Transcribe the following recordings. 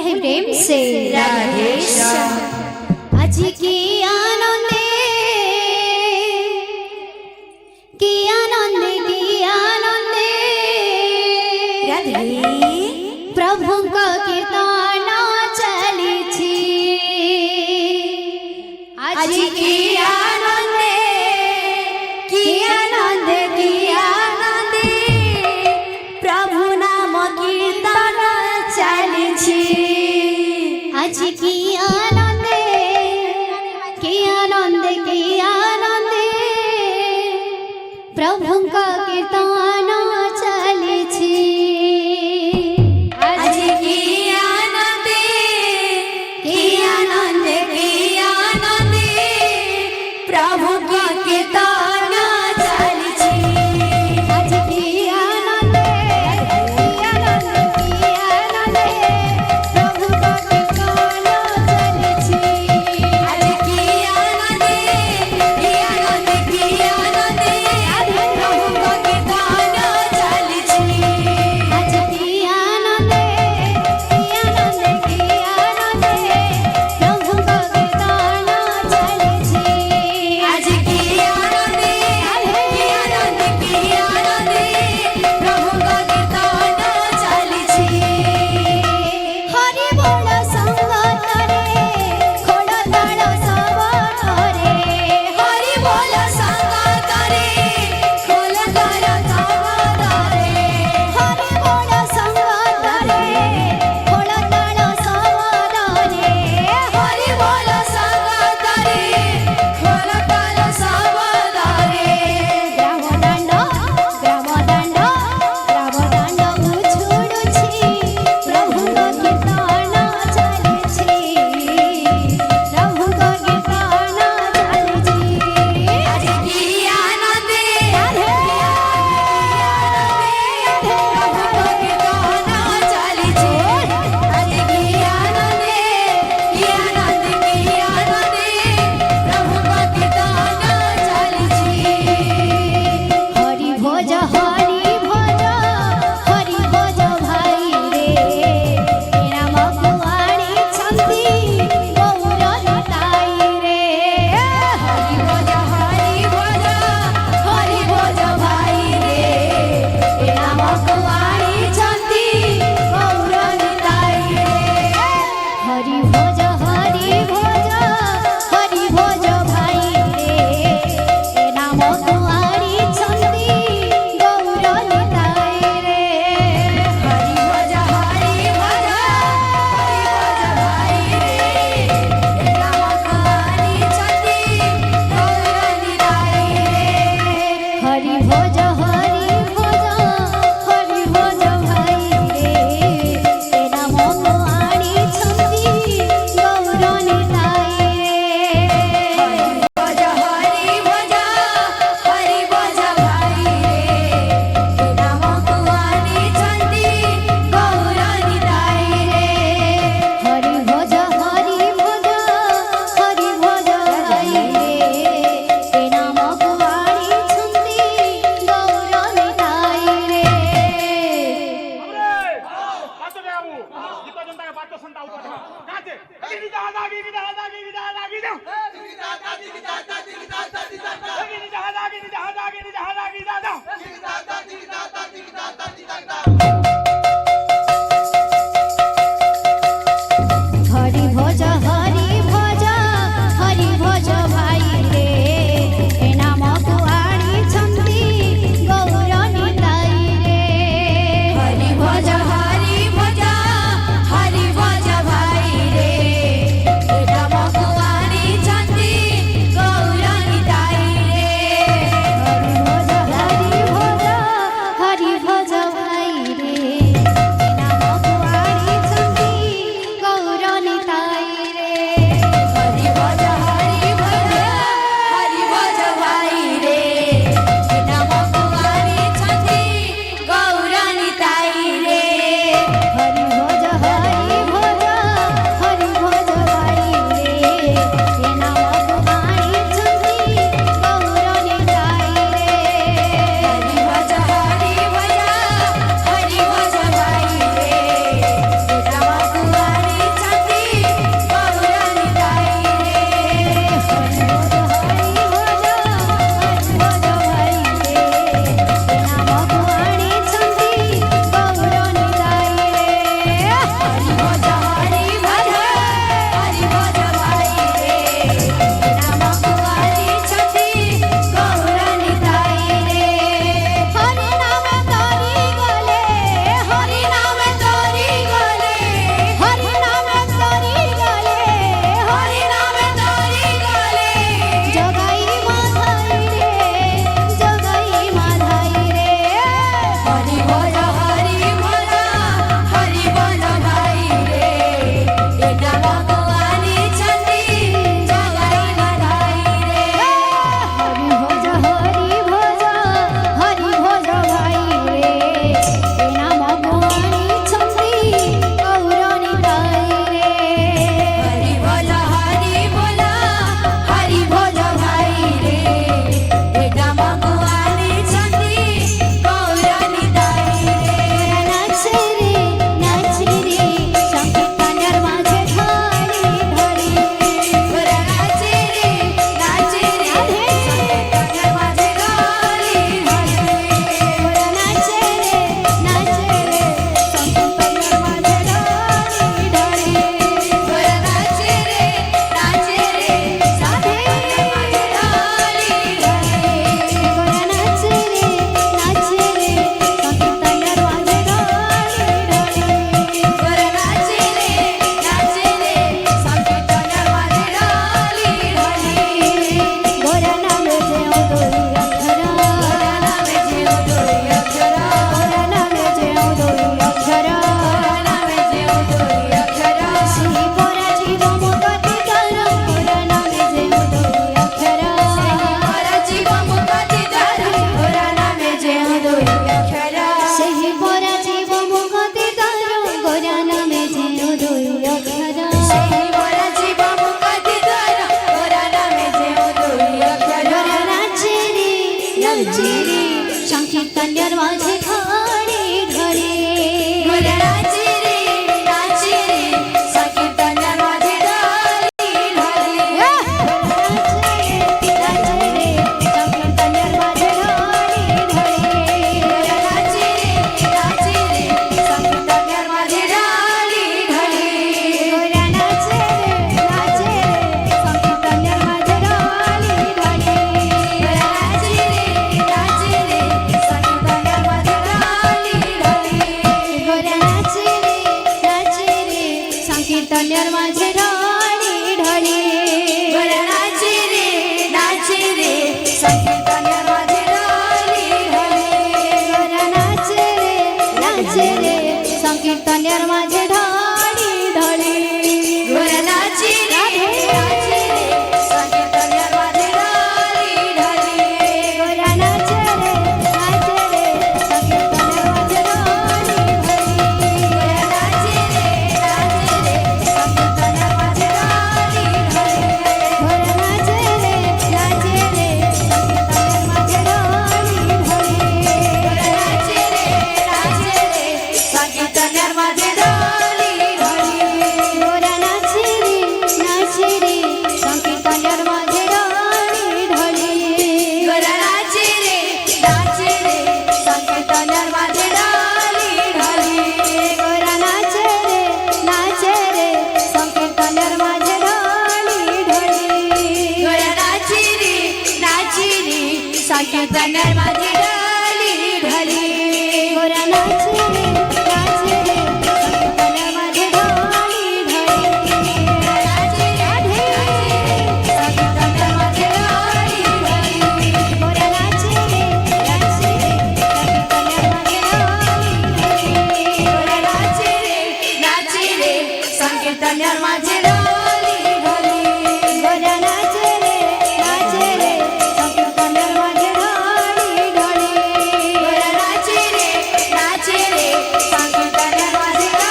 है प्रेम से राधे श्याम। आज की आनंदे की आनंदे राधे प्रभु का कीर्तन चली आज की आनंदे की आनंदे प्रभु नाम कीर्तन चली आज की आनंदे प्रभु का कीर्तन चली आज की आनंदे प्रभु का कीर्तन चली आज की आनंदे प्रभु का कीर्तन चली आज की आनंदे नाचे रे संकीर्तनार माझे ढाळी ढाळी गोऱ्या नाचे रे संकीर्तनार माझे ढाळी ढाळी नाचे रे संकीर्तनार माझे ढाळी ढाळी गोऱ्या नाचे रे संकीर्तनार माझे ढाळी ढाळी गोऱ्या नाचे रे संकीर्तनार माझे ढाळी ढाळी गोऱ्या नाचे रे संकीर्तनार माझे ढाळी ढाळी गोऱ्या नाचे रे संकीर्तनार माझे ढाळी ढाळी गोऱ्या नाचे रे संकीर्तनार माझे ढाळी ढाळी गोऱ्या नाचे रे संकीर्तनार माझे ढाळी ढाळी गोऱ्या नाचे रे संकीर्तनार माझे ढाळी ढाळी गोऱ्या नाचे रे संकीर्तनार माझे ढाळी ढाळी गोऱ्या नाचे रे संकीर्तनार माझे ढाळी ढाळी गोऱ्या नाचे रे संकीर्तनार माझे ढाळी ढाळी गोऱ्या नाचे रे संकीर्तनार माझे ढाळी ढाळी गोऱ्या नाचे रे संकीर्तनार माझे ढाळी ढाळी गोऱ्या नाचे रे संकीर्तनार माझे ढाळी ढाळी गोऱ्या नाचे रे संकीर्तनार माझे ढाळी ढाळी गोऱ्या नाचे रे संकीर्तनार माझे ढाळी ढाळी गोऱ्या नाचे रे संकीर्तनार माझे ढाळी ढाळी गोऱ्या नाचे रे संकीर्तनार माझे ढाळी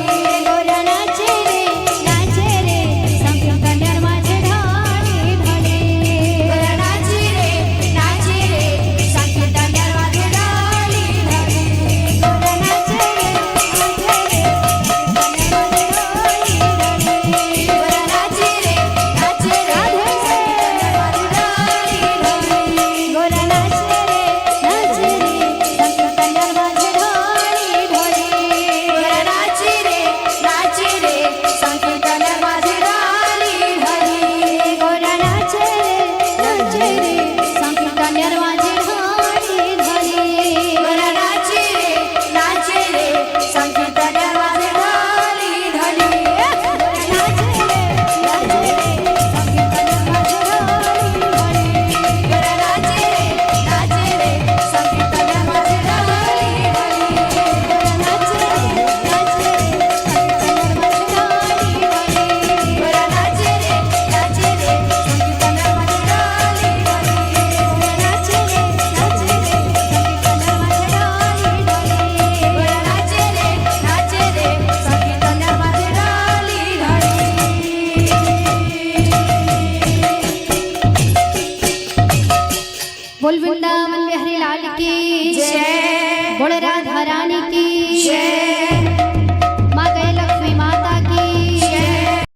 ढाळी गोऱ्या नाचे रे संकीर्तनार माझे ढाळी ढाळी गोऱ्या नाचे रे संकीर्तनार माझे ढाळी ढाळी गोऱ्या नाचे रे संकीर्तनार माझे ढाळी ढाळी गोऱ्या नाचे रे संकीर्तनार माझे ढाळी ढाळी गोऱ्या नाचे रे संकीर्तनार माझे ढाळी ढाळी गोऱ्या नाचे रे संकीर्तनार माझे ढाळी ढाळी गोऱ्या नाचे रे बोल वृंदावन बिहारी लाल की